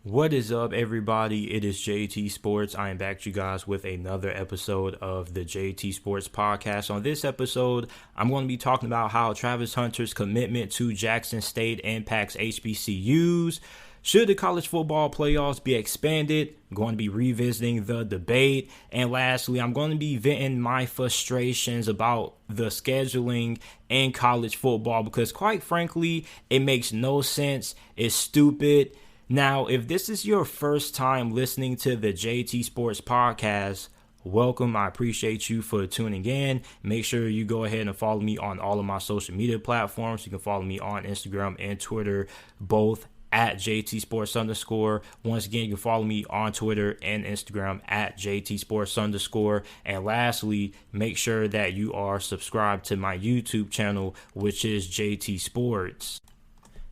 What is up, everybody? It is JT Sports. I am back to you guys with another episode of the JT Sports Podcast. On this episode, I'm going to be talking about how Travis Hunter's commitment to Jackson State impacts HBCUs. Should the college football playoffs be expanded? I'm going to be revisiting the debate. And lastly, I'm going to be venting my frustrations about the scheduling in college football because, quite frankly, it makes no sense. It's stupid. Now, if this is your first time listening to the JT Sports Podcast, welcome. I appreciate you for tuning in. Make sure you go ahead and follow me on all of my social media platforms. You can follow me on Instagram and Twitter, both at JT Sports _. Once again, you can follow me on Twitter and Instagram at JT Sports _. And lastly, make sure that you are subscribed to my YouTube channel, which is JT Sports.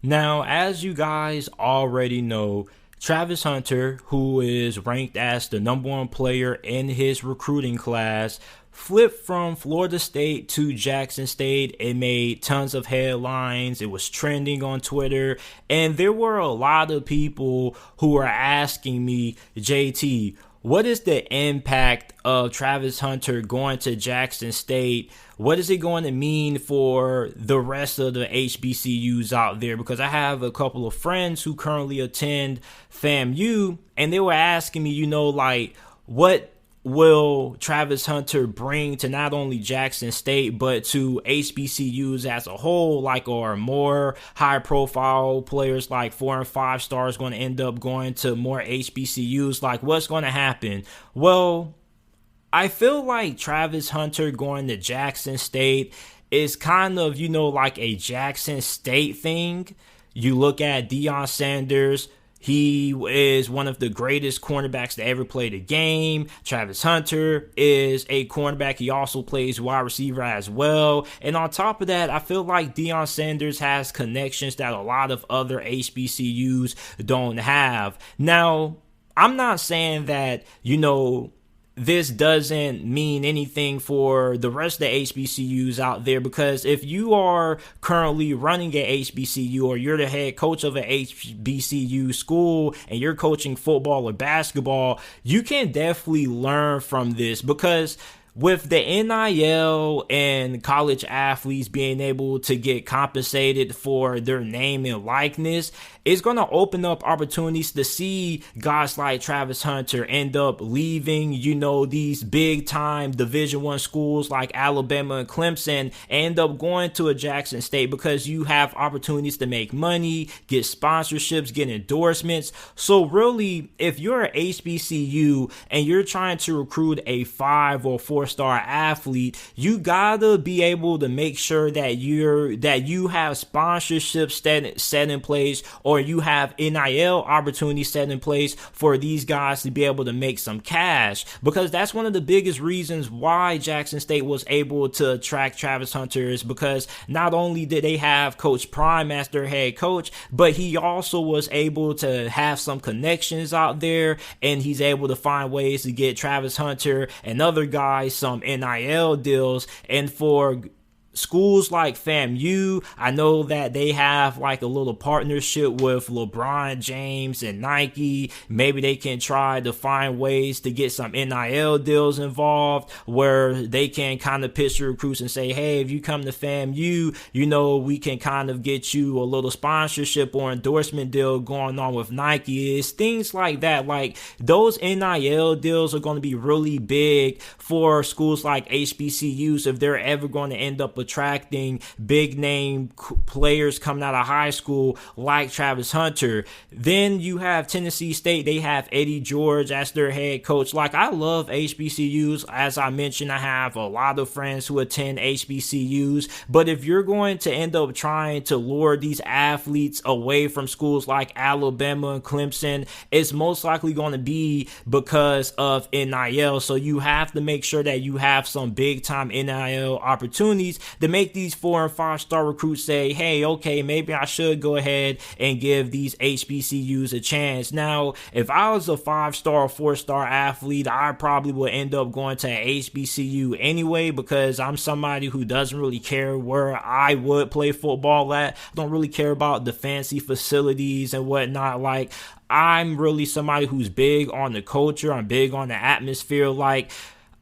Now, as you guys already know, Travis Hunter, who is ranked as the number one player in his recruiting class, flipped from Florida State to Jackson State. It made tons of headlines. It was trending on Twitter. And there were a lot of people who were asking me, JT, what is the impact of Travis Hunter going to Jackson State? What is it going to mean for the rest of the HBCUs out there? Because I have a couple of friends who currently attend FAMU, and they were asking me, what will Travis Hunter bring to not only Jackson State, but to HBCUs as a whole, or more high-profile players like 4 and 5 stars going to end up going to more HBCUs? What's going to happen? Well, I feel like Travis Hunter going to Jackson State is kind of, a Jackson State thing. You look at Deion Sanders. He is one of the greatest cornerbacks to ever play the game. Travis Hunter is a cornerback. He also plays wide receiver as well. And on top of that, I feel like Deion Sanders has connections that a lot of other HBCUs don't have. Now, I'm not saying that, this doesn't mean anything for the rest of the HBCUs out there, because if you are currently running a HBCU or you're the head coach of an HBCU school and you're coaching football or basketball, you can definitely learn from this, because with the NIL and college athletes being able to get compensated for their name and likeness, it's going to open up opportunities to see guys like Travis Hunter end up leaving, these big-time Division I schools like Alabama and Clemson, end up going to a Jackson State, because you have opportunities to make money, get sponsorships, get endorsements. So really, if you're an HBCU and you're trying to recruit a 5 or 4-star athlete, you gotta be able to make sure that you have sponsorships set in place, or you have NIL opportunities set in place for these guys to be able to make some cash, because that's one of the biggest reasons why Jackson State was able to attract Travis Hunter, is because not only did they have Coach Prime as their head coach, but he also was able to have some connections out there, and he's able to find ways to get Travis Hunter and other guys some NIL deals. And for schools like FAMU, I know that they have a little partnership with LeBron James and Nike. Maybe they can try to find ways to get some NIL deals involved, where they can kind of pitch the recruits and say, hey, if you come to FAMU, we can kind of get you a little sponsorship or endorsement deal going on with Nike. It's things like that. Those NIL deals are going to be really big for schools like HBCUs if they're ever going to end up attracting big name players coming out of high school like Travis Hunter. Then you have Tennessee State. They have Eddie George as their head coach. I love HBCUs. As I mentioned, I have a lot of friends who attend HBCUs. But if you're going to end up trying to lure these athletes away from schools like Alabama and Clemson, it's most likely going to be because of NIL. So you have to make sure that you have some big time NIL opportunities to make these 4 and 5 star recruits say, hey, okay, maybe I should go ahead and give these HBCUs a chance. Now, if I was a 5-star or 4-star athlete, I probably would end up going to an HBCU anyway, because I'm somebody who doesn't really care where I would play football at. I don't really care about the fancy facilities and whatnot. Like, I'm really somebody who's big on the culture. I'm big on the atmosphere. Like,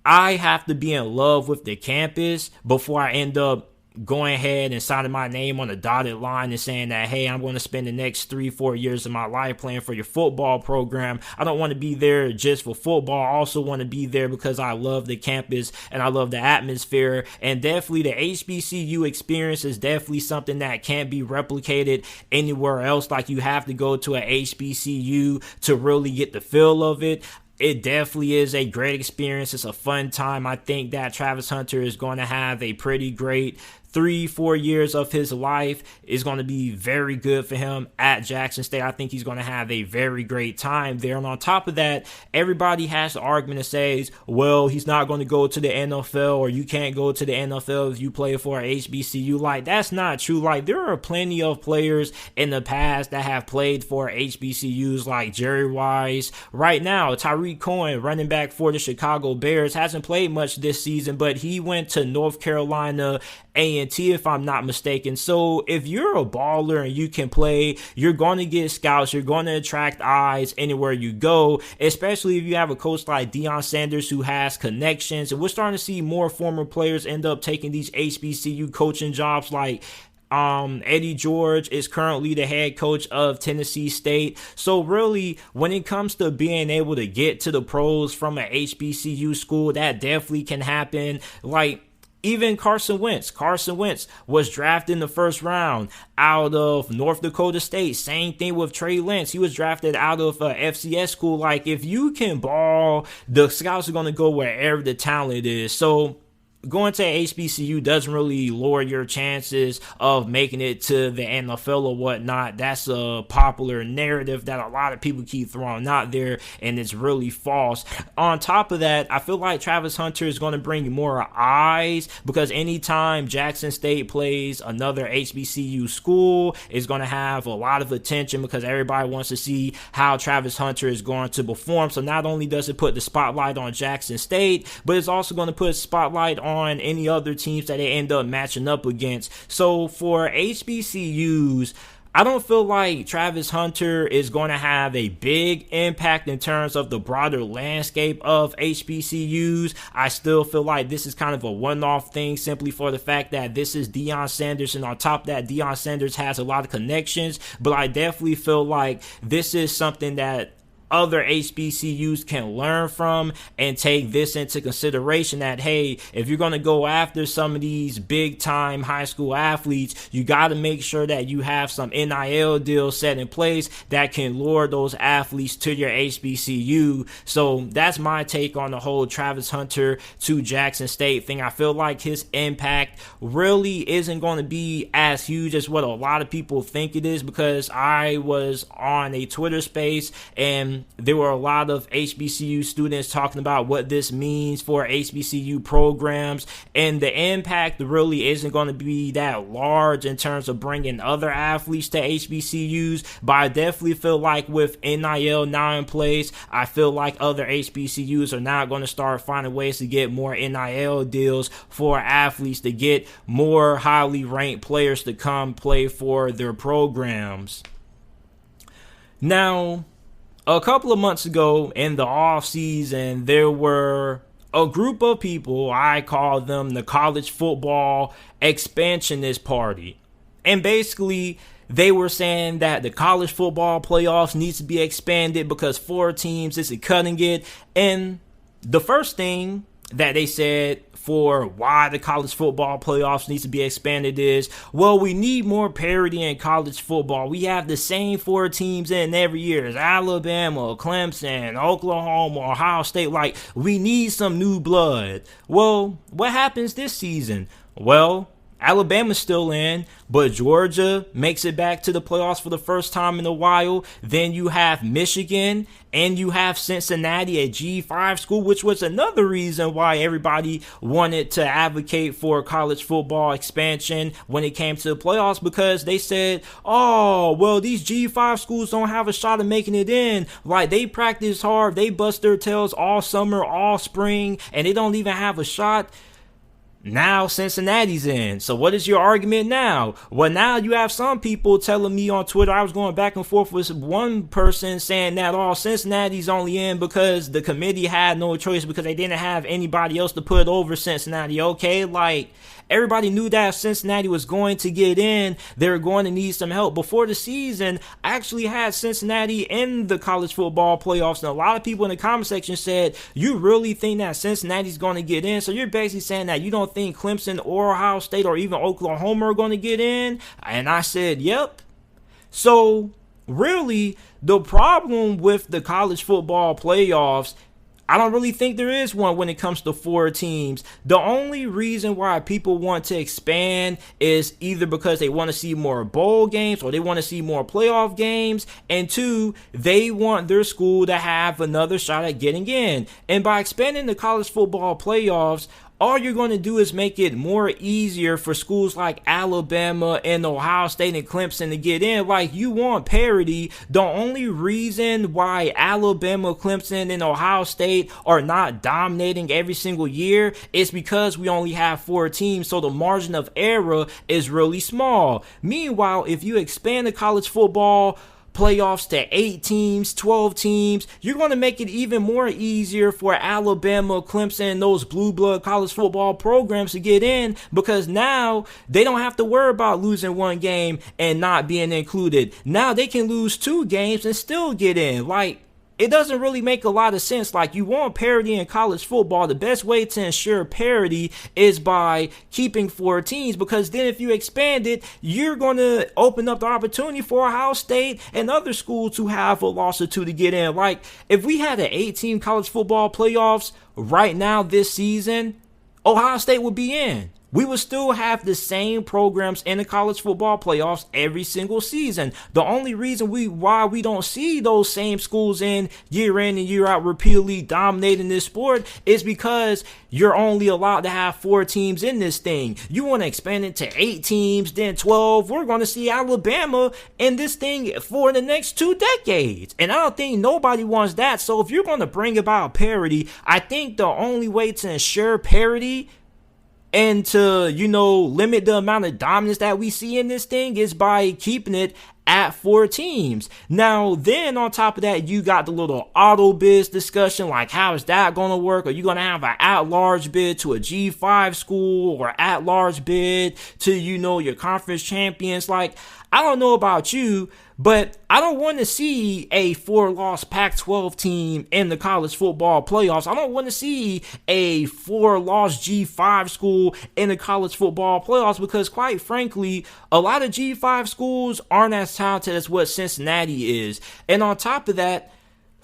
I have to be in love with the campus before I end up going ahead and signing my name on a dotted line and saying that, hey, I'm going to spend the next 3-4 years of my life playing for your football program. I don't want to be there just for football. I also want to be there because I love the campus and I love the atmosphere. And definitely the HBCU experience is definitely something that can't be replicated anywhere else. Like, you have to go to a HBCU to really get the feel of it. It definitely is a great experience. It's a fun time. I think that Travis Hunter is going to have a pretty great 3-4 years of his life. Is going to be very good for him at Jackson State. I think he's going to have a very great time there. And on top of that, everybody has the argument that says, well, he's not going to go to the NFL, or you can't go to the NFL if you play for a HBCU. Like, that's not true. Like, there are plenty of players in the past that have played for HBCUs, like Jerry Wise. Right now, Tyreek Cohen, running back for the Chicago Bears, hasn't played much this season, but he went to North Carolina A&T, if I'm not mistaken. So if you're a baller and you can play, you're going to get scouts. You're going to attract eyes anywhere you go, especially if you have a coach like Deion Sanders who has connections. And we're starting to see more former players end up taking these HBCU coaching jobs. Like, Eddie George is currently the head coach of Tennessee State. So really, when it comes to being able to get to the pros from an HBCU school, that definitely can happen. Like, even Carson Wentz was drafted in the first round out of North Dakota State. Same thing with Trey Lance. He was drafted out of FCS school. Like, if you can ball, the scouts are going to go wherever the talent is. So going to HBCU doesn't really lower your chances of making it to the NFL or whatnot. That's a popular narrative that a lot of people keep throwing out there, and it's really false. On top of that, I feel like Travis Hunter is going to bring more eyes, because anytime Jackson State plays another HBCU school, it's going to have a lot of attention, because everybody wants to see how Travis Hunter is going to perform. So not only does it put the spotlight on Jackson State, but it's also going to put a spotlight on any other teams that they end up matching up against. So for HBCUs, I don't feel like Travis Hunter is going to have a big impact in terms of the broader landscape of HBCUs. I still feel like this is kind of a one-off thing, simply for the fact that this is Deion Sanders, and on top of that, Deion Sanders has a lot of connections. But I definitely feel like this is something that other HBCUs can learn from and take this into consideration, that, hey, if you're going to go after some of these big time high school athletes, you got to make sure that you have some NIL deals set in place that can lure those athletes to your HBCU. So that's my take on the whole Travis Hunter to Jackson State thing. I feel like his impact really isn't going to be as huge as what a lot of people think it is, because I was on a Twitter space and there were a lot of HBCU students talking about what this means for HBCU programs, and the impact really isn't going to be that large in terms of bringing other athletes to HBCUs. But I definitely feel like with NIL now in place, I feel like other HBCUs are now going to start finding ways to get more NIL deals for athletes, to get more highly ranked players to come play for their programs. Now, a couple of months ago in the off season, there were a group of people, I call them the college football expansionist party. And basically, they were saying that the college football playoffs needs to be expanded because 4 teams isn't cutting it. And the first thing that they said for why the college football playoffs needs to be expanded is, well, we need more parity in college football. We have the same 4 teams in every year. It's Alabama, Clemson, Oklahoma, Ohio State. Like, we need some new blood. Well, what happens this season? Well, Alabama's still in, but Georgia makes it back to the playoffs for the first time in a while. Then you have Michigan and you have Cincinnati, a G5 school, which was another reason why everybody wanted to advocate for college football expansion when it came to the playoffs, because they said, oh, well, these G5 schools don't have a shot of making it in. Like, they practice hard, they bust their tails all summer, all spring, and they don't even have a shot. Now Cincinnati's in. So what is your argument now? Well, now you have some people telling me on Twitter. I was going back and forth with one person saying that all Cincinnati's only in because the committee had no choice because they didn't have anybody else to put over Cincinnati. Okay, like, everybody knew that if Cincinnati was going to get in, they were going to need some help. Before the season, I actually had Cincinnati in the college football playoffs, and a lot of people in the comment section said, you really think that Cincinnati's going to get in? So you're basically saying that you don't think Clemson or Ohio State or even Oklahoma are going to get in? And I said, yep. So really, the problem with the college football playoffs, I don't really think there is one when it comes to 4 teams. The only reason why people want to expand is either because they want to see more bowl games or they want to see more playoff games. And 2, they want their school to have another shot at getting in. And by expanding the college football playoffs, all you're going to do is make it more easier for schools like Alabama and Ohio State and Clemson to get in. Like, you want parity. The only reason why Alabama, Clemson, and Ohio State are not dominating every single year is because we only have 4 teams, so the margin of error is really small. Meanwhile, if you expand the college football playoffs to 8 teams, 12 teams, you're going to make it even more easier for Alabama, Clemson, and those blue blood college football programs to get in, because now they don't have to worry about losing one game and not being included. Now they can lose 2 games and still get in. Like, it doesn't really make a lot of sense. Like, you want parity in college football. The best way to ensure parity is by keeping 4 teams, because then if you expand it, you're going to open up the opportunity for Ohio State and other schools to have a loss or 2 to get in. Like, if we had an 8-team college football playoffs right now this season, Ohio State would be in. We would still have the same programs in the college football playoffs every single season. The only reason why we don't see those same schools in and year out repeatedly dominating this sport is because you're only allowed to have 4 teams in this thing. You want to expand it to 8 teams, then 12. We're going to see Alabama in this thing for the next 2 decades. And I don't think nobody wants that. So if you're going to bring about parity, I think the only way to ensure parity and to, limit the amount of dominance that we see in this thing is by keeping it at 4 teams. Now, then on top of that, you got the little auto bids discussion, like how is that going to work? Are you going to have an at-large bid to a G5 school or at-large bid to, your conference champions? Like, I don't know about you, but I don't want to see a 4-loss Pac-12 team in the college football playoffs. I don't want to see a 4-loss G5 school in the college football playoffs, because quite frankly, a lot of G5 schools aren't as talented as what Cincinnati is. And on top of that,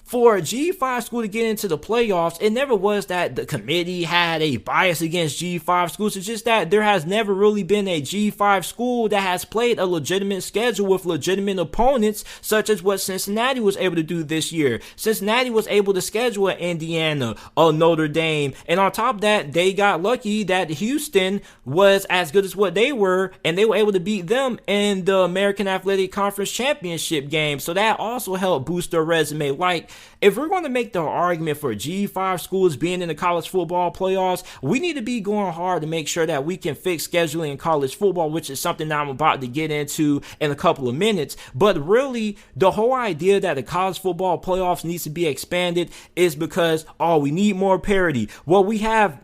for a G5 school to get into the playoffs, it never was that the committee had a bias against G5 schools. It's just that there has never really been a G5 school that has played a legitimate schedule with legitimate opponents, such as what Cincinnati was able to do this year. Cincinnati was able to schedule an Indiana, a Notre Dame, and on top of that, they got lucky that Houston was as good as what they were, and they were able to beat them in the American Athletic Conference Championship game. So that also helped boost their resume. Like, if we're going to make the argument for G5 schools being in the college football playoffs, we need to be going hard to make sure that we can fix scheduling in college football, which is something that I'm about to get into in a couple of minutes. But really, the whole idea that the college football playoffs needs to be expanded is because, we need more parity. Well, we have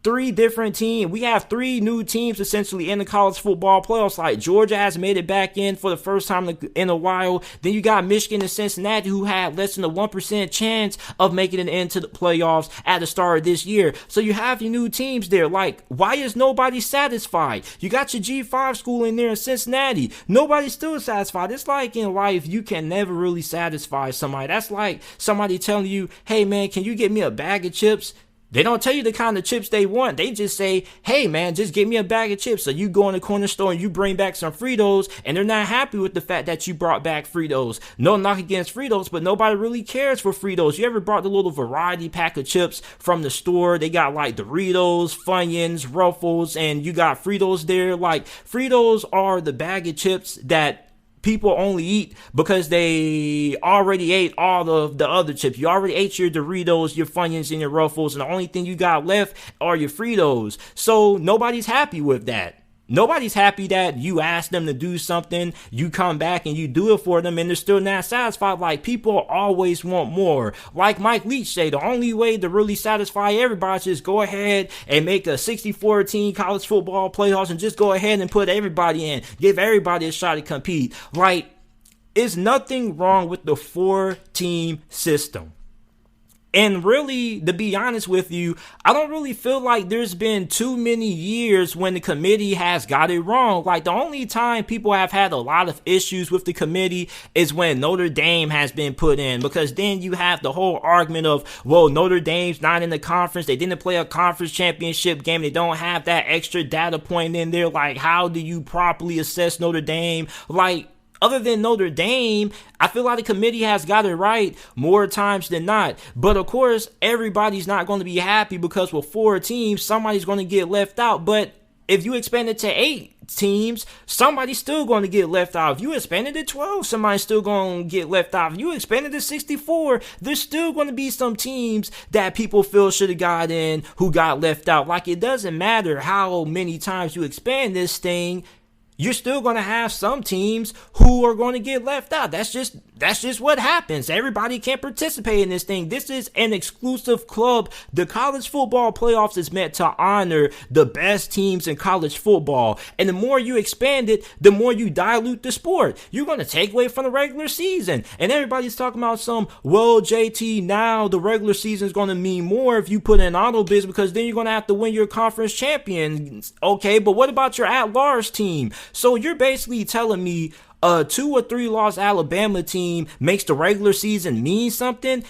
3 different teams. We have 3 new teams essentially in the college football playoffs. Like, Georgia has made it back in for the first time in a while. Then you got Michigan and Cincinnati, who had less than a 1% chance of making it into the playoffs at the start of this year. So you have your new teams there. Like, why is nobody satisfied? You got your G5 school in there in Cincinnati. Nobody's still satisfied. It's like in life, you can never really satisfy somebody. That's like somebody telling you, hey man, can you get me a bag of chips? They don't tell you the kind of chips they want. They just say, hey, man, just give me a bag of chips. So you go in the corner store and you bring back some Fritos, and they're not happy with the fact that you brought back Fritos. No knock against Fritos, but nobody really cares for Fritos. You ever brought the little variety pack of chips from the store? They got like Doritos, Funyuns, Ruffles, and you got Fritos there. Like, Fritos are the bag of chips that people only eat because they already ate all of the other chips. You already ate your Doritos, your Funyuns, and your Ruffles, and the only thing you got left are your Fritos. So nobody's happy with that. Nobody's happy that you ask them to do something, you come back and you do it for them, and they're still not satisfied. Like, people always want more. Like Mike Leach said, the only way to really satisfy everybody is just go ahead and make a 64-team college football playoffs and just go ahead and put everybody in. Give everybody a shot to compete. Like, there's nothing wrong with the 4-team system. And really, to be honest with you, I don't really feel like there's been too many years when the committee has got it wrong. Like, the only time people have had a lot of issues with the committee is when Notre Dame has been put in, because then you have the whole argument of, well, Notre Dame's not in the conference. They didn't play a conference championship game. They don't have that extra data point in there. Like, how do you properly assess Notre Dame? Like, other than Notre Dame, I feel like the committee has got it right more times than not. But of course, everybody's not going to be happy because with 4 teams, somebody's going to get left out. But if you expand it to 8 teams, somebody's still going to get left out. If you expand it to 12, somebody's still going to get left out. If you expand it to 64, there's still going to be some teams that people feel should have got in who got left out. Like, it doesn't matter how many times you expand this thing, you're still going to have some teams who are going to get left out. That's just what happens. Everybody can't participate in this thing. This is an exclusive club. The college football playoffs is meant to honor the best teams in college football. And the more you expand it, the more you dilute the sport. You're going to take away from the regular season. And everybody's talking about well, JT, now the regular season is going to mean more if you put in auto bids, because then you're going to have to win your conference champions. Okay, but what about your at-large team? So you're basically telling me a 2 or 3 loss Alabama team makes the regular season mean something?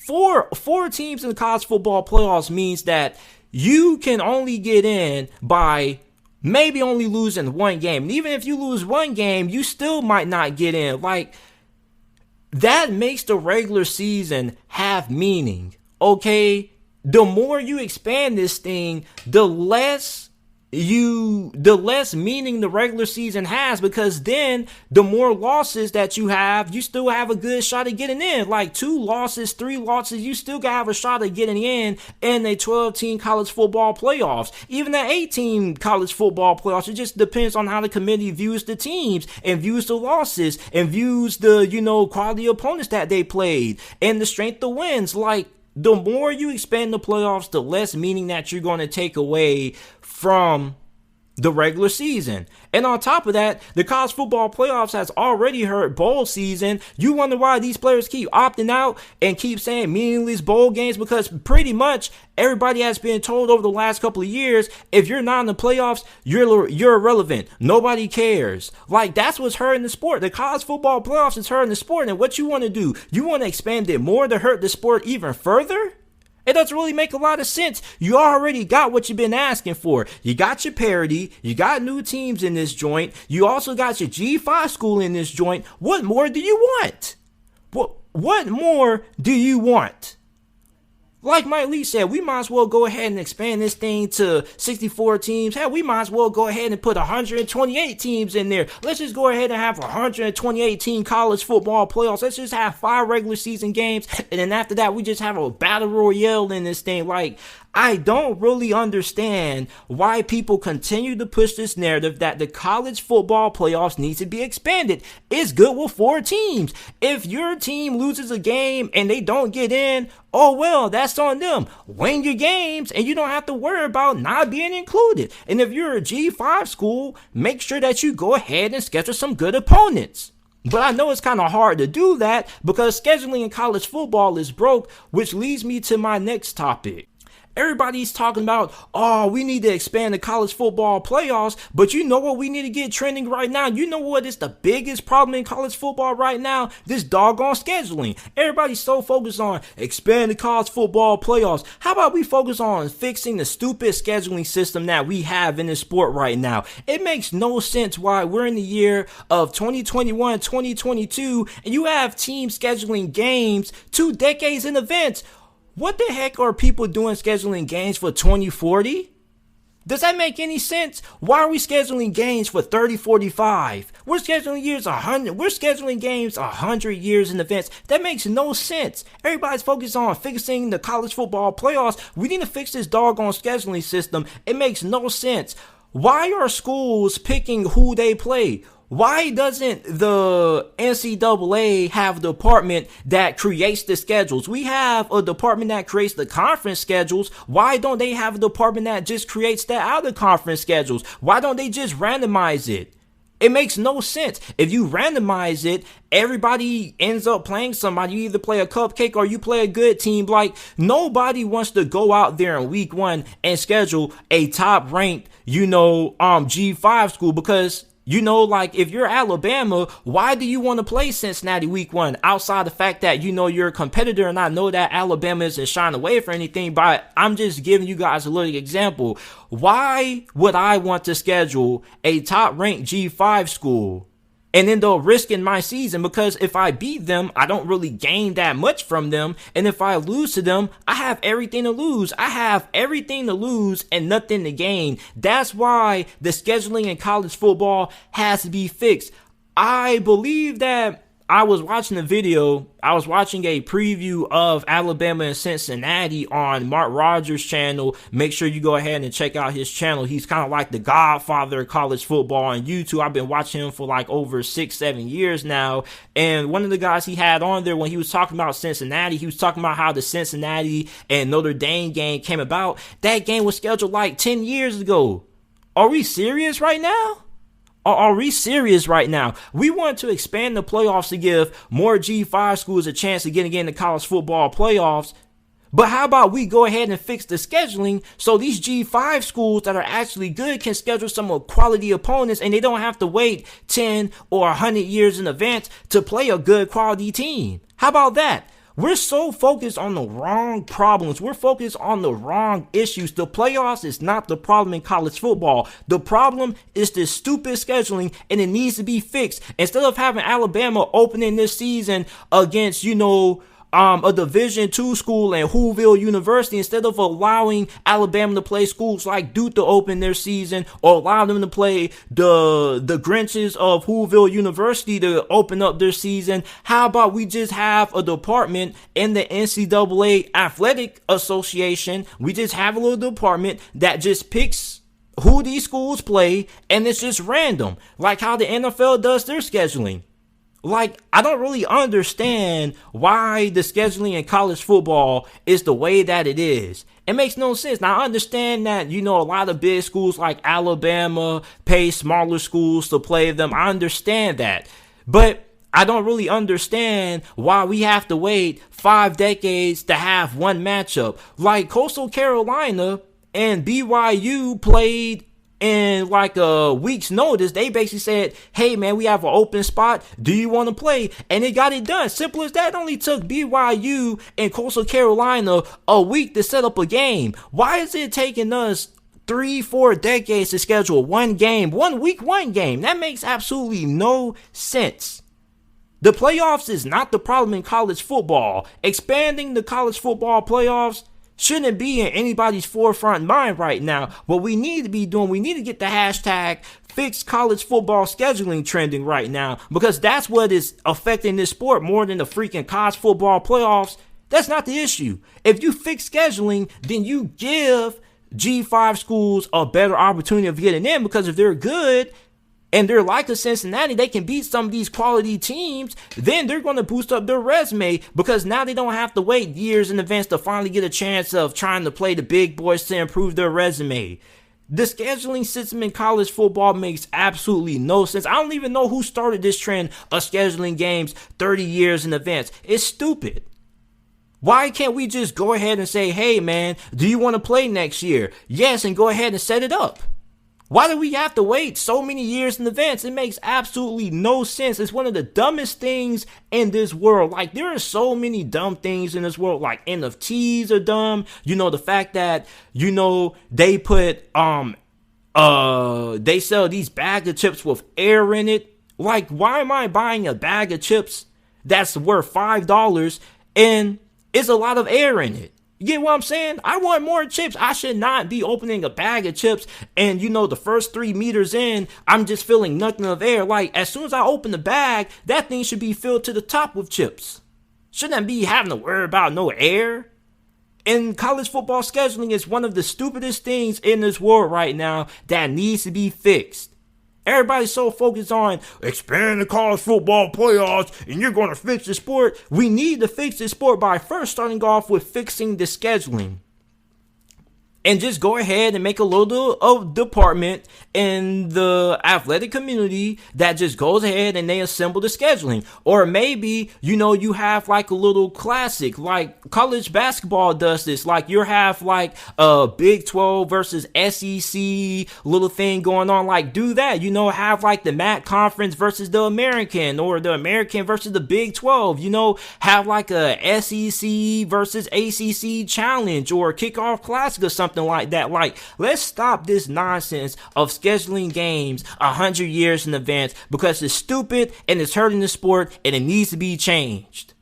Four teams in the college football playoffs means that you can only get in by maybe only losing 1 game. And even if you lose 1 game, you still might not get in. Like, that makes the regular season have meaning. Okay? The more you expand this thing, the less meaning the regular season has, because then the more losses that you have, you still have a good shot at getting in. Like 2 losses, 3 losses, you still gotta have a shot at getting in a 12-team college football playoffs. Even the 8-team college football playoffs, it just depends on how the committee views the teams and views the losses and views the, quality opponents that they played and the strength of wins. Like, the more you expand the playoffs, the less meaning that you're going to take away from the regular season. And on top of that, the college football playoffs has already hurt bowl season. You wonder why these players keep opting out and keep saying meaningless bowl games, because pretty much everybody has been told over the last couple of years, if you're not in the playoffs, you're irrelevant. Nobody cares. Like, that's what's hurting the sport. The college football playoffs is hurting the sport. And what you want to do? You want to expand it more to hurt the sport even further? It doesn't really make a lot of sense. You already got what you've been asking for. You got your parity. You got new teams in this joint. You also got your G5 school in this joint. What more do you want? What more do you want? Like Mike Lee said, we might as well go ahead and expand this thing to 64 teams. Hell, we might as well go ahead and put 128 teams in there. Let's just go ahead and have 128 team college football playoffs. Let's just have 5 regular season games. And then after that, we just have a battle royale in this thing. Like, I don't really understand why people continue to push this narrative that the college football playoffs need to be expanded. It's good with 4 teams. If your team loses a game and they don't get in, oh well, that's on them. Win your games and you don't have to worry about not being included. And if you're a G5 school, make sure that you go ahead and schedule some good opponents. But I know it's kind of hard to do that because scheduling in college football is broke, which leads me to my next topic. Everybody's talking about, oh, we need to expand the college football playoffs, but you know what we need to get trending right now? You know what is the biggest problem in college football right now? This doggone scheduling. Everybody's so focused on expanding the college football playoffs. How about we focus on fixing the stupid scheduling system that we have in this sport right now? It makes no sense why we're in the year of 2021, 2022, and you have teams scheduling games 2 decades in advance. What the heck are people doing scheduling games for 2040? Does that make any sense? Why are we scheduling games for 3045? We're scheduling years 100. We're scheduling games 100 years in advance. That makes no sense. Everybody's focused on fixing the college football playoffs. We need to fix this doggone scheduling system. It makes no sense. Why are schools picking who they play? Why doesn't the NCAA have a department that creates the schedules? We have a department that creates the conference schedules. Why don't they have a department that just creates the outer conference schedules? Why don't they just randomize it? It makes no sense. If you randomize it, everybody ends up playing somebody. You either play a cupcake or you play a good team. Like, nobody wants to go out there in week 1 and schedule a top ranked, G5 school because, like if you're Alabama, why do you want to play Cincinnati week 1 outside the fact that, you're a competitor? And I know that Alabama isn't shying away for anything, but I'm just giving you guys a little example. Why would I want to schedule a top ranked G5 school and end up risking my season? Because if I beat them, I don't really gain that much from them. And if I lose to them, I have everything to lose. I have everything to lose and nothing to gain. That's why the scheduling in college football has to be fixed. I believe that I was watching a preview of Alabama and Cincinnati on Mark Rogers' channel. Make sure you go ahead and check out his channel. He's kind of like the godfather of college football on YouTube. I've been watching him for like over 6-7 years now. And one of the guys he had on there when he was talking about Cincinnati, he was talking about how the Cincinnati and Notre Dame game came about. That game was scheduled like 10 years ago. Are we serious right now? Are we serious right now? We want to expand the playoffs to give more G5 schools a chance of getting into college football playoffs. But how about we go ahead and fix the scheduling so these G5 schools that are actually good can schedule some quality opponents and they don't have to wait 10 or 100 years in advance to play a good quality team? How about that? We're so focused on the wrong problems. We're focused on the wrong issues. The playoffs is not the problem in college football. The problem is this stupid scheduling, and it needs to be fixed. Instead of having Alabama opening this season against, a Division II school and Whoville University, instead of allowing Alabama to play schools like Duke to open their season, or allow them to play the Grinches of Whoville University to open up their season, how about we just have a department in the NCAA Athletic Association? We just have a little department that just picks who these schools play, and it's just random, like how the NFL does their scheduling. Like, I don't really understand why the scheduling in college football is the way that it is. It makes no sense. Now, I understand that, a lot of big schools like Alabama pay smaller schools to play them. I understand that. But I don't really understand why we have to wait 5 decades to have one matchup. Like, Coastal Carolina and BYU played in like a week's notice. They basically said, hey man, we have an open spot. Do you want to play? And they got it done. Simple as that. It only took BYU and Coastal Carolina a week to set up a game. Why is it taking us 3-4 decades to schedule one game, 1 week, one game? That makes absolutely no sense. The playoffs is not the problem in college football. Expanding the college football playoffs shouldn't be in anybody's forefront mind right now. What we need to be doing, we need to get the hashtag fix college football scheduling trending right now, because that's what is affecting this sport more than the freaking college football playoffs. That's not the issue. If you fix scheduling, then you give G5 schools a better opportunity of getting in, because if they're good and they're like a Cincinnati, they can beat some of these quality teams, then they're going to boost up their resume, because now they don't have to wait years in advance to finally get a chance of trying to play the big boys to improve their resume. The scheduling system in college football makes absolutely no sense. I don't even know who started this trend of scheduling games 30 years in advance. It's stupid. Why can't we just go ahead and say, hey man, do you want to play next year? Yes, and go ahead and set it up. Why do we have to wait so many years in advance? It makes absolutely no sense. It's one of the dumbest things in this world. Like, there are so many dumb things in this world. Like, NFTs are dumb. The fact that, they put, they sell these bag of chips with air in it. Like, why am I buying a bag of chips that's worth $5 and it's a lot of air in it? You get what I'm saying? I want more chips. I should not be opening a bag of chips and, the first 3 meters in, I'm just feeling nothing of air. Like, as soon as I open the bag, that thing should be filled to the top with chips. Shouldn't I be having to worry about no air? And college football scheduling is one of the stupidest things in this world right now that needs to be fixed. Everybody's so focused on expand the college football playoffs and you're going to fix the sport. We need to fix the sport by first starting off with fixing the scheduling. And just go ahead and make a little department in the athletic community that just goes ahead and they assemble the scheduling. Or maybe, you have like a little classic, like college basketball does this. Like, you have like a Big 12 versus SEC little thing going on. Like, do that, have like the MAC conference versus the American, or the American versus the Big 12, have like a SEC versus ACC challenge or kickoff classic or something like that. Like, let's stop this nonsense of scheduling games 100 years in advance, because it's stupid and it's hurting the sport and it needs to be changed.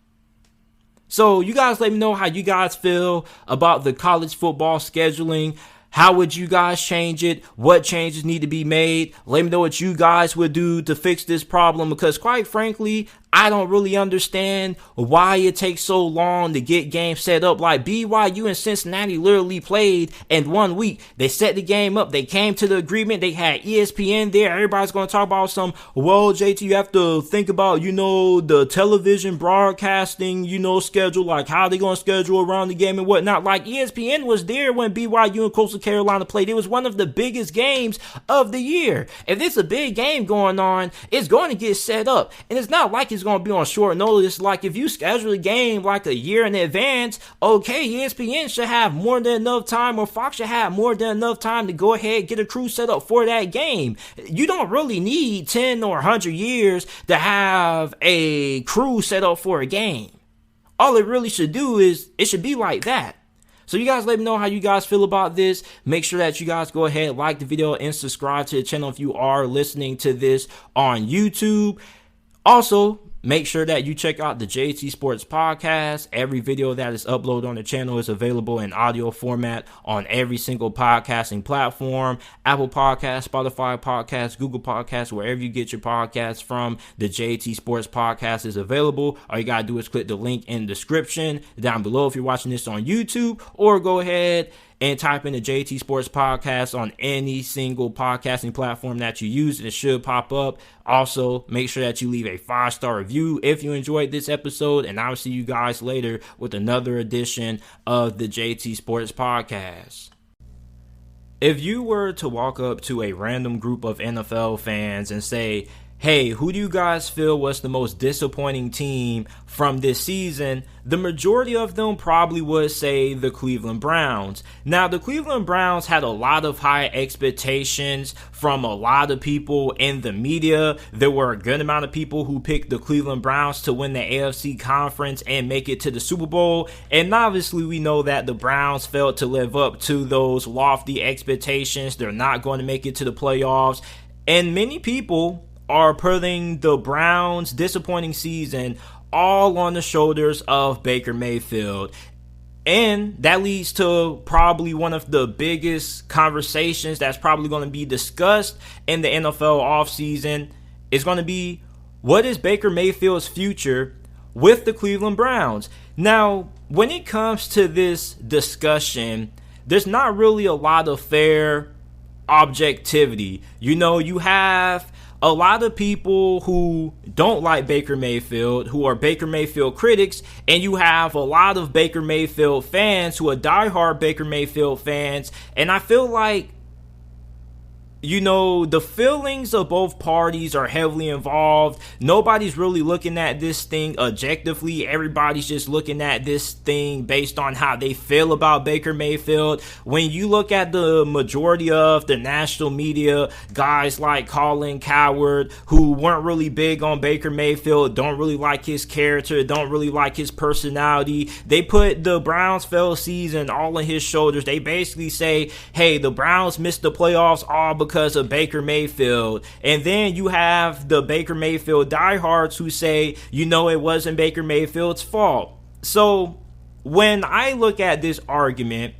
So you guys let me know how you guys feel about the college football scheduling. How would you guys change it? What changes need to be made? Let me know what you guys would do to fix this problem, because quite frankly, I don't really understand why it takes so long to get games set up. Like, BYU and Cincinnati literally played in 1 week. They set the game up. They came to the agreement. They had ESPN there. Everybody's going to talk about JT, you have to think about, the television broadcasting, schedule, like how they going to schedule around the game and whatnot. Like, ESPN was there when BYU and Coastal Carolina played. It was one of the biggest games of the year. If it's a big game going on, it's going to get set up. And it's not like it's going to be on short notice. Like, if you schedule a game like a year in advance, okay, ESPN should have more than enough time, or Fox should have more than enough time to go ahead and get a crew set up for that game. You don't really need 10 or 100 years to have a crew set up for a game. All it really should do is, it should be like that. So you guys let me know how you guys feel about this. Make sure that you guys go ahead, like the video, and subscribe to the channel if you are listening to this on YouTube. Also, make sure that you check out the JT Sports Podcast. Every video that is uploaded on the channel is available in audio format on every single podcasting platform. Apple Podcasts, Spotify Podcasts, Google Podcasts, wherever you get your podcasts from, the JT Sports Podcast is available. All you got to do is click the link in the description down below if you're watching this on YouTube, or go ahead and type in the JT Sports Podcast on any single podcasting platform that you use, and it should pop up. Also, make sure that you leave a 5-star review if you enjoyed this episode, and I'll see you guys later with another edition of the JT Sports Podcast. If you were to walk up to a random group of NFL fans and say, hey, who do you guys feel was the most disappointing team from this season? The majority of them probably would say the Cleveland Browns. Now, the Cleveland Browns had a lot of high expectations from a lot of people in the media. There were a good amount of people who picked the Cleveland Browns to win the AFC conference and make it to the Super Bowl. And obviously, we know that the Browns failed to live up to those lofty expectations. They're not going to make it to the playoffs. And many people are putting the Browns' disappointing season all on the shoulders of Baker Mayfield. And that leads to probably one of the biggest conversations that's probably going to be discussed in the NFL offseason. Is going to be, what is Baker Mayfield's future with the Cleveland Browns? Now, when it comes to this discussion, there's not really a lot of fair objectivity. You have a lot of people who don't like Baker Mayfield, who are Baker Mayfield critics, and you have a lot of Baker Mayfield fans who are diehard Baker Mayfield fans. And I feel like, the feelings of both parties are heavily involved. Nobody's really looking at this thing objectively. Everybody's just looking at this thing based on how they feel about Baker Mayfield. When you look at the majority of the national media, guys like Colin Cowherd, who weren't really big on Baker Mayfield, don't really like his character, don't really like his personality, they put the Browns' failed season all on his shoulders. They basically say, hey, the Browns missed the playoffs all because of Baker Mayfield. And then you have the Baker Mayfield diehards who say, it wasn't Baker Mayfield's fault. So when I look at this argument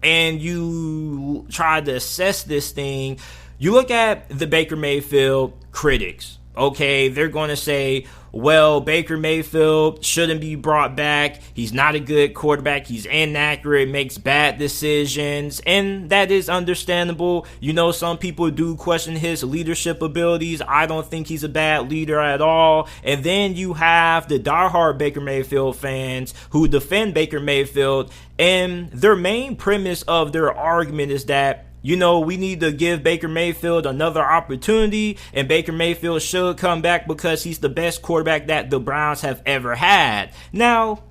and you try to assess this thing, you look at the Baker Mayfield critics. Okay, they're going to say, well, Baker Mayfield shouldn't be brought back. He's not a good quarterback. He's inaccurate, makes bad decisions, and that is understandable. Some people do question his leadership abilities. I don't think he's a bad leader at all. And then you have the diehard Baker Mayfield fans who defend Baker Mayfield, and their main premise of their argument is that we need to give Baker Mayfield another opportunity, and Baker Mayfield should come back because he's the best quarterback that the Browns have ever had. Now,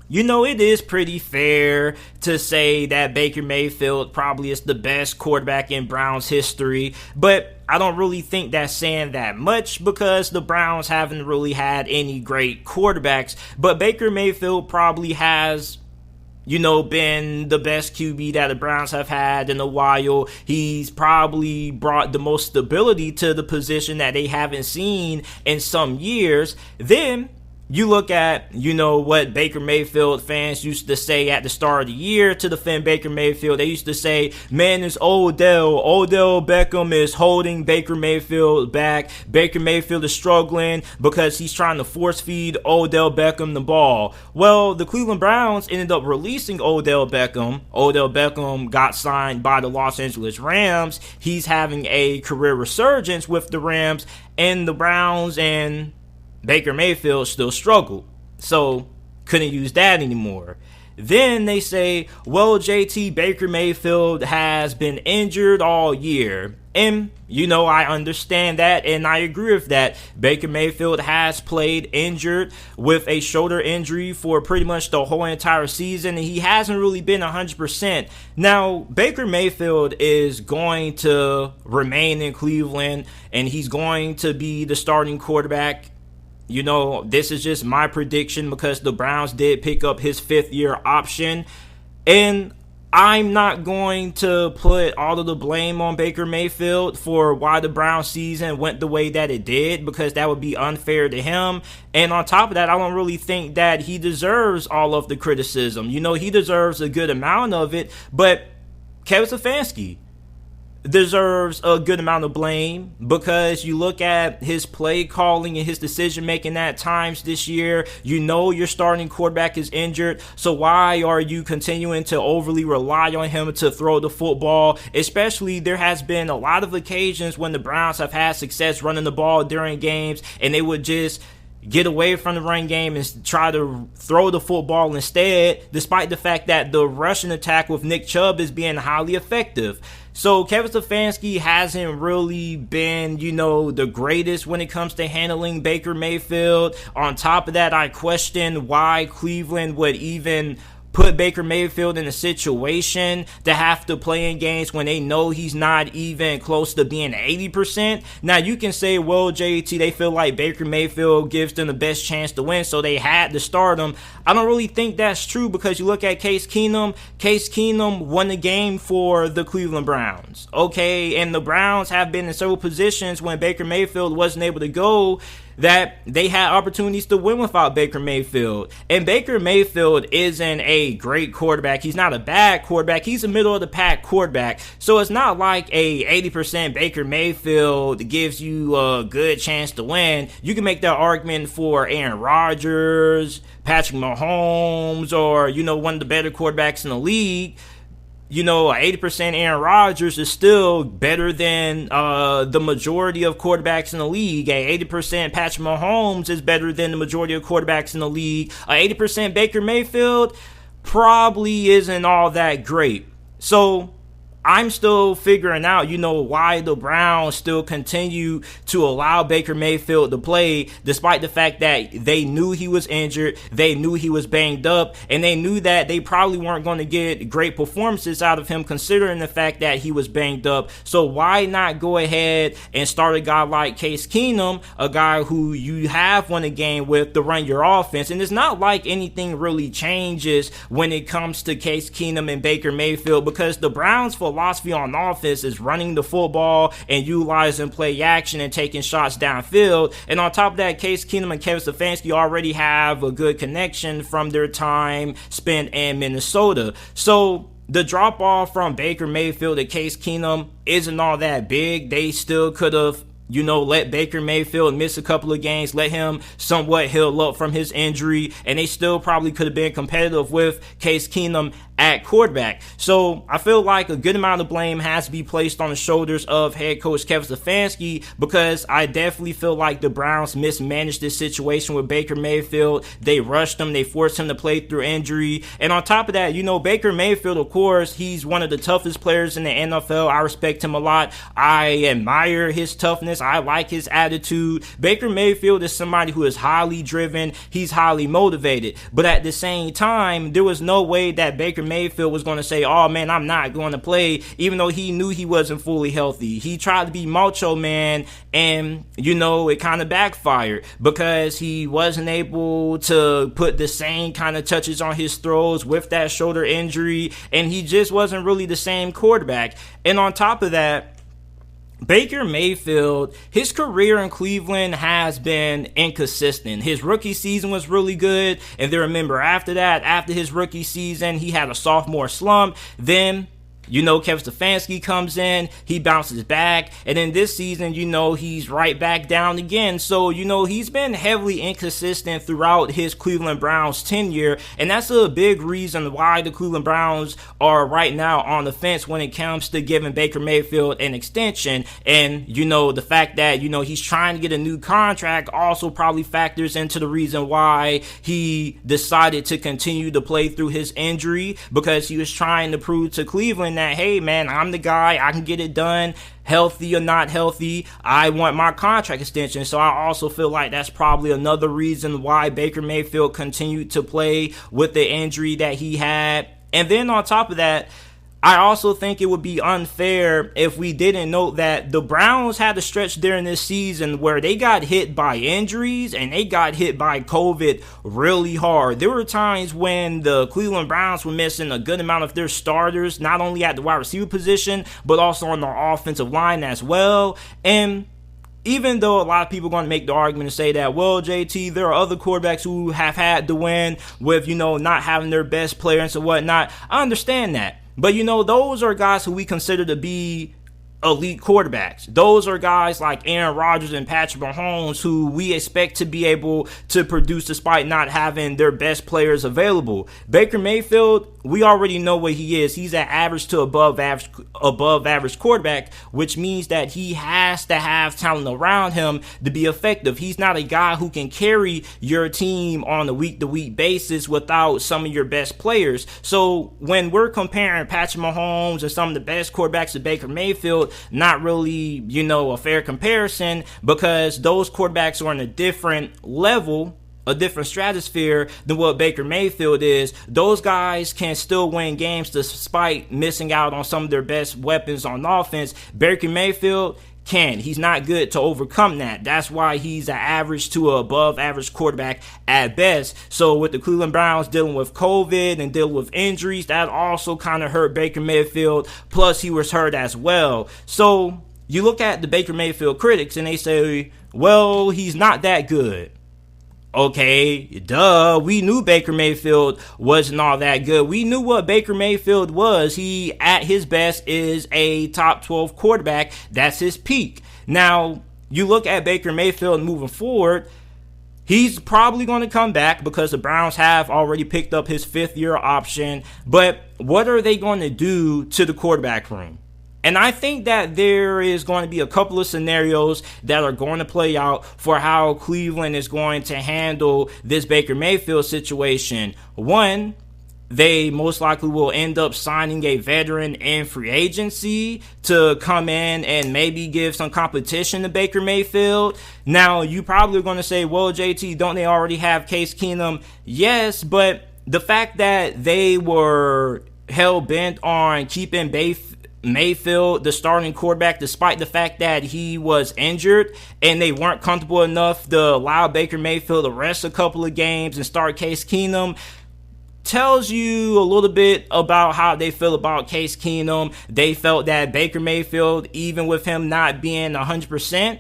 it is pretty fair to say that Baker Mayfield probably is the best quarterback in Browns history, but I don't really think that's saying that much because the Browns haven't really had any great quarterbacks, but Baker Mayfield probably has been the best QB that the Browns have had in a while. He's probably brought the most stability to the position that they haven't seen in some years. Then you look at, what Baker Mayfield fans used to say at the start of the year to defend Baker Mayfield. They used to say, man, it's Odell Beckham is holding Baker Mayfield back. Baker Mayfield is struggling because he's trying to force feed Odell Beckham the ball. Well, the Cleveland Browns ended up releasing Odell Beckham. Odell Beckham got signed by the Los Angeles Rams. He's having a career resurgence with the Rams, and the Browns and Baker Mayfield still struggled, so couldn't use that anymore. Then they say, well, JT, Baker Mayfield has been injured all year. And, I understand that, and I agree with that. Baker Mayfield has played injured with a shoulder injury for pretty much the whole entire season, and he hasn't really been 100%. Now, Baker Mayfield is going to remain in Cleveland, and he's going to be the starting quarterback. This is just my prediction because the Browns did pick up his 5th-year option. And I'm not going to put all of the blame on Baker Mayfield for why the Browns season went the way that it did, because that would be unfair to him. And on top of that, I don't really think that he deserves all of the criticism. He deserves a good amount of it, but Kevin Stefanski deserves a good amount of blame because you look at his play calling and his decision making at times this year. Your starting quarterback is injured, so why are you continuing to overly rely on him to throw the football? Especially, there has been a lot of occasions when the Browns have had success running the ball during games, and they would just get away from the run game and try to throw the football instead, despite the fact that the rushing attack with Nick Chubb is being highly effective. So Kevin Stefanski hasn't really been, the greatest when it comes to handling Baker Mayfield. On top of that, I question why Cleveland would even put Baker Mayfield in a situation to have to play in games when they know he's not even close to being 80%. Now, you can say, well, JT, they feel like Baker Mayfield gives them the best chance to win, so they had to start him. I don't really think that's true because you look at Case Keenum. Case Keenum won the game for the Cleveland Browns, okay? And the Browns have been in several positions when Baker Mayfield wasn't able to go that they had opportunities to win without Baker Mayfield. And Baker Mayfield isn't a great quarterback. He's not a bad quarterback. He's a middle-of-the-pack quarterback. So it's not like a 80% Baker Mayfield gives you a good chance to win. You can make that argument for Aaron Rodgers, Patrick Mahomes, or, one of the better quarterbacks in the league. 80% Aaron Rodgers is still better than the majority of quarterbacks in the league. 80% Patrick Mahomes is better than the majority of quarterbacks in the league. 80% Baker Mayfield probably isn't all that great. So I'm still figuring out, why the Browns still continue to allow Baker Mayfield to play, despite the fact that they knew he was injured, they knew he was banged up, and they knew that they probably weren't going to get great performances out of him, considering the fact that he was banged up. So why not go ahead and start a guy like Case Keenum, a guy who you have won a game with, to run your offense? And it's not like anything really changes when it comes to Case Keenum and Baker Mayfield, because the Browns' philosophy on offense is running the football and utilizing play action and taking shots downfield. And on top of that, Case Keenum and Kevin Stefanski already have a good connection from their time spent in Minnesota. So the drop off from Baker Mayfield to Case Keenum isn't all that big. They still could have let Baker Mayfield miss a couple of games, let him somewhat heal up from his injury, and they still probably could have been competitive with Case Keenum at quarterback. So I feel like a good amount of blame has to be placed on the shoulders of head coach Kevin Stefanski, because I definitely feel like the Browns mismanaged this situation with Baker Mayfield. They rushed him, they forced him to play through injury, and on top of that, Baker Mayfield, of course, he's one of the toughest players in the NFL. I respect him a lot. I admire his toughness. I like his attitude. Baker Mayfield is somebody who is highly driven. He's highly motivated. But at the same time, there was no way that Baker Mayfield was going to say, oh man, I'm not going to play, even though he knew he wasn't fully healthy. He tried to be macho man, and it kind of backfired, because he wasn't able to put the same kind of touches on his throws with that shoulder injury, and he just wasn't really the same quarterback. And on top of that, Baker Mayfield, his career in Cleveland has been inconsistent. His rookie season was really good, and then remember after that, after his rookie season, he had a sophomore slump. Then Kevin Stefanski comes in, he bounces back, and then this season, he's right back down again. So, he's been heavily inconsistent throughout his Cleveland Browns tenure, and that's a big reason why the Cleveland Browns are right now on the fence when it comes to giving Baker Mayfield an extension. And, the fact that, he's trying to get a new contract also probably factors into the reason why he decided to continue to play through his injury, because he was trying to prove to Cleveland that, hey man, I'm the guy, I can get it done, healthy or not healthy, I want my contract extension. So I also feel like that's probably another reason why Baker Mayfield continued to play with the injury that he had. And then on top of that, I also think it would be unfair if we didn't note that the Browns had a stretch during this season where they got hit by injuries and they got hit by COVID really hard. There were times when the Cleveland Browns were missing a good amount of their starters, not only at the wide receiver position, but also on the offensive line as well. And even though a lot of people are going to make the argument and say that, well, JT, there are other quarterbacks who have had to win with, not having their best player and so whatnot, I understand that. But, those are guys who we consider to be elite quarterbacks. Those are guys like Aaron Rodgers and Patrick Mahomes who we expect to be able to produce despite not having their best players available. Baker Mayfield, we already know what he is. He's an average to above average quarterback, which means that he has to have talent around him to be effective. He's not a guy who can carry your team on a week-to-week basis without some of your best players. So when we're comparing Patrick Mahomes and some of the best quarterbacks to Baker Mayfield, not really, a fair comparison, because those quarterbacks are on a different level, a different stratosphere than what Baker Mayfield is. Those guys can still win games despite missing out on some of their best weapons on offense. Baker Mayfield can. He's not good to overcome that. That's why he's an average to above average quarterback at best. So with the Cleveland Browns dealing with COVID and dealing with injuries, that also kind of hurt Baker Mayfield. Plus he was hurt as well. So you look at the Baker Mayfield critics and they say, well, he's not that good. Okay, duh, we knew Baker Mayfield wasn't all that good. We knew what Baker Mayfield was. He, at his best, is a top 12 quarterback. That's his peak. Now, you look at Baker Mayfield moving forward, he's probably going to come back because the Browns have already picked up his fifth-year option. But what are they going to do to the quarterback room? And I think that there is going to be a couple of scenarios that are going to play out for how Cleveland is going to handle this Baker Mayfield situation. One, they most likely will end up signing a veteran in free agency to come in and maybe give some competition to Baker Mayfield. Now, you probably are going to say, well, JT, don't they already have Case Keenum? Yes, but the fact that they were hell-bent on keeping Mayfield the starting quarterback despite the fact that he was injured, and they weren't comfortable enough to allow Baker Mayfield to rest a couple of games and start Case Keenum, tells you a little bit about how they feel about Case Keenum. They felt that Baker Mayfield, even with him not being 100%,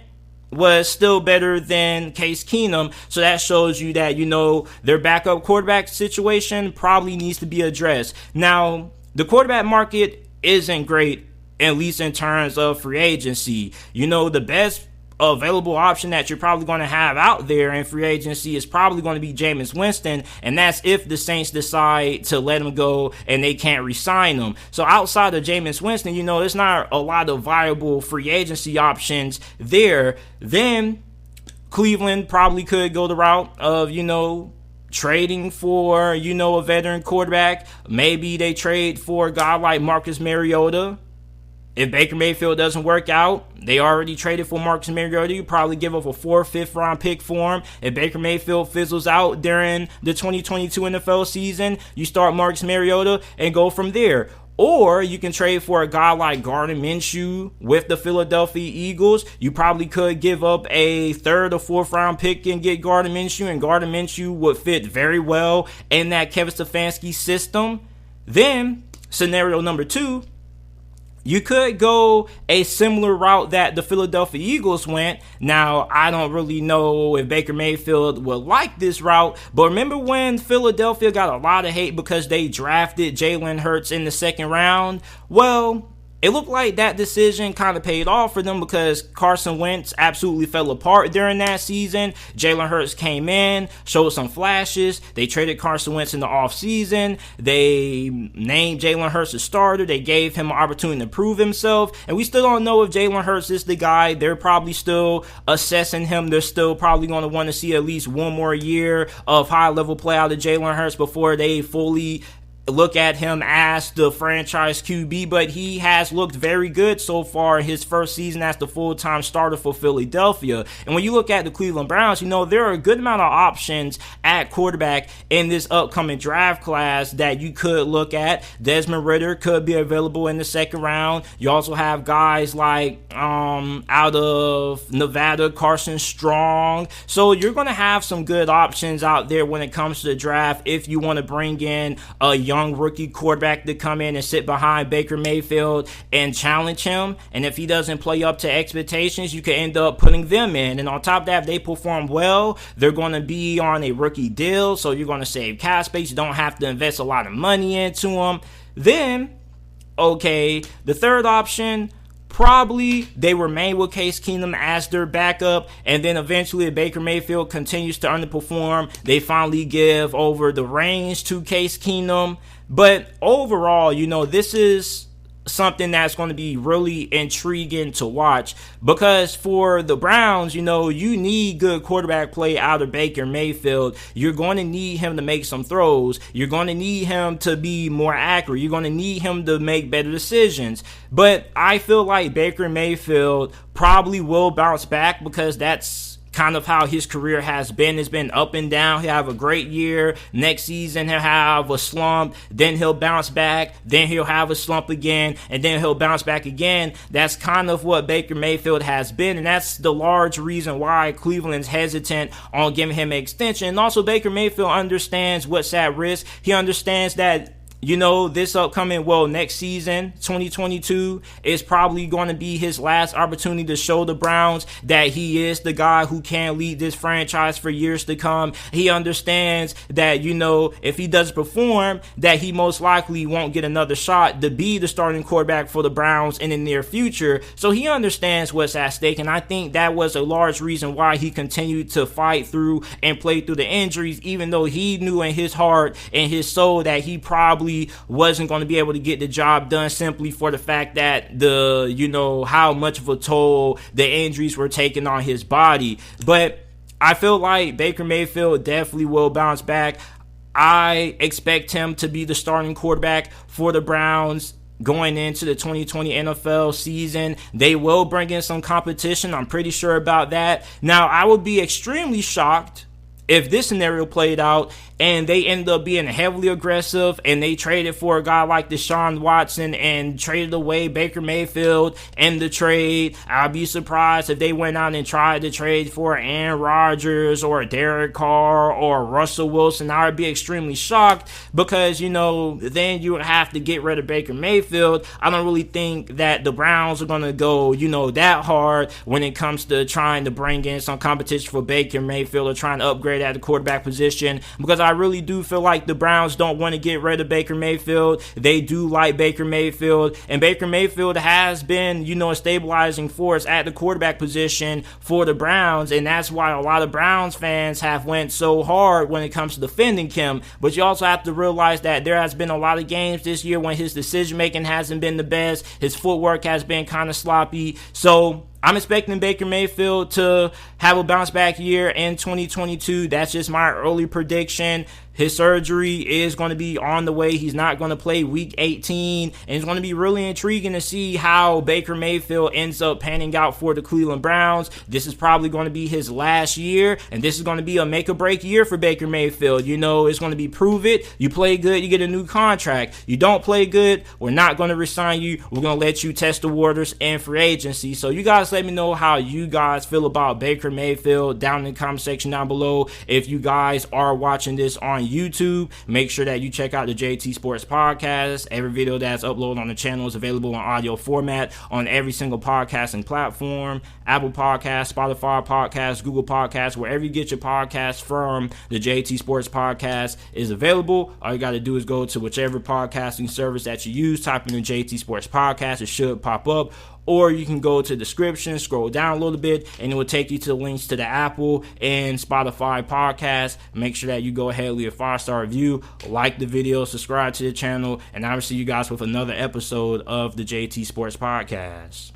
was still better than Case Keenum. So that shows you that, their backup quarterback situation probably needs to be addressed. Now, the quarterback market isn't great, at least in terms of free agency. The best available option that you're probably going to have out there in free agency is probably going to be Jameis Winston, and that's if the Saints decide to let him go and they can't re-sign him. So outside of Jameis Winston, there's not a lot of viable free agency options there. Then Cleveland probably could go the route of, trading for, a veteran quarterback. Maybe they trade for a guy like Marcus Mariota. If Baker Mayfield doesn't work out, they already traded for Marcus Mariota. You probably give up a 4th, 5th round pick for him. If Baker Mayfield fizzles out during the 2022 NFL season, you start Marcus Mariota and go from there. Or you can trade for a guy like Gardner Minshew with the Philadelphia Eagles. You probably could give up a 3rd or 4th round pick and get Gardner Minshew, and Gardner Minshew would fit very well in that Kevin Stefanski system. Then, scenario number 2, you could go a similar route that the Philadelphia Eagles went. Now, I don't really know if Baker Mayfield would like this route, but remember when Philadelphia got a lot of hate because they drafted Jalen Hurts in the 2nd round? Well, it looked like that decision kind of paid off for them because Carson Wentz absolutely fell apart during that season. Jalen Hurts came in, showed some flashes. They traded Carson Wentz in the offseason. They named Jalen Hurts a starter. They gave him an opportunity to prove himself. And we still don't know if Jalen Hurts is the guy. They're probably still assessing him. They're still probably going to want to see at least one more year of high-level play out of Jalen Hurts before they fully look at him as the franchise QB, but he has looked very good so far in his first season as the full-time starter for Philadelphia. And when you look at the Cleveland Browns, there are a good amount of options at quarterback in this upcoming draft class that you could look at. Desmond Ridder could be available in the 2nd round. You also have guys like out of Nevada, Carson Strong. So you're going to have some good options out there when it comes to the draft if you want to bring in a young rookie quarterback to come in and sit behind Baker Mayfield and challenge him. And if he doesn't play up to expectations, you can end up putting them in. And on top of that, if they perform well, they're going to be on a rookie deal. So you're going to save cap space. You don't have to invest a lot of money into them. Then, okay, the 3rd option, probably they remain with Case Keenum as their backup, and then eventually if Baker Mayfield continues to underperform, they finally give over the reins to Case Keenum. But overall, this is something that's going to be really intriguing to watch because for the Browns, you need good quarterback play out of Baker Mayfield. You're going to need him to make some throws. You're going to need him to be more accurate. You're going to need him to make better decisions. But I feel like Baker Mayfield probably will bounce back because that's kind of how his career has been. It's been up and down. He'll have a great year. Next season, he'll have a slump. Then he'll bounce back. Then he'll have a slump again. And then he'll bounce back again. That's kind of what Baker Mayfield has been. And that's the large reason why Cleveland's hesitant on giving him an extension. And also, Baker Mayfield understands what's at risk. He understands that this upcoming, next season, 2022, is probably going to be his last opportunity to show the Browns that he is the guy who can lead this franchise for years to come. He understands that, if he doesn't perform, that he most likely won't get another shot to be the starting quarterback for the Browns in the near future. So he understands what's at stake, and I think that was a large reason why he continued to fight through and play through the injuries, even though he knew in his heart and his soul that he probably wasn't going to be able to get the job done simply for the fact that how much of a toll the injuries were taking on his body. But I feel like Baker Mayfield definitely will bounce back. I expect him to be the starting quarterback for the Browns going into the 2020 NFL season. They will bring in some competition. I'm pretty sure about that. Now, I would be extremely shocked if this scenario played out and they ended up being heavily aggressive and they traded for a guy like Deshaun Watson and traded away Baker Mayfield in the trade. I'd be surprised if they went out and tried to trade for Aaron Rodgers or Derek Carr or Russell Wilson. I would be extremely shocked because, then you would have to get rid of Baker Mayfield. I don't really think that the Browns are going to go, that hard when it comes to trying to bring in some competition for Baker Mayfield or trying to upgrade at the quarterback position, because I really do feel like the Browns don't want to get rid of Baker Mayfield. They do like Baker Mayfield, and Baker Mayfield has been, a stabilizing force at the quarterback position for the Browns, and that's why a lot of Browns fans have went so hard when it comes to defending him. But you also have to realize that there has been a lot of games this year when his decision making hasn't been the best. His footwork has been kind of sloppy. So I'm expecting Baker Mayfield to have a bounce back year in 2022. That's just my early prediction. His surgery is going to be on the way. He's not going to play week 18. And it's going to be really intriguing to see how Baker Mayfield ends up panning out for the Cleveland Browns. This is probably going to be his last year. And this is going to be a make or break year for Baker Mayfield. It's going to be prove it. You play good, you get a new contract. You don't play good, we're not going to resign you. We're going to let you test the waters in free agency. So you guys let me know how you guys feel about Baker Mayfield down in the comment section down below. If you guys are watching this on YouTube, make sure that you check out the JT Sports Podcast. Every video that's uploaded on the channel is available in audio format on every single podcasting platform: Apple Podcasts, Spotify Podcasts, Google Podcasts, wherever you get your podcasts from. The JT Sports Podcast is available. All you got to do is go to whichever podcasting service that you use, type in the JT Sports Podcast. It should pop up. Or you can go to the description, scroll down a little bit, and it will take you to the links to the Apple and Spotify podcast. Make sure that you go ahead and leave a 5-star review, like the video, subscribe to the channel, and I will see you guys with another episode of the JT Sports Podcast.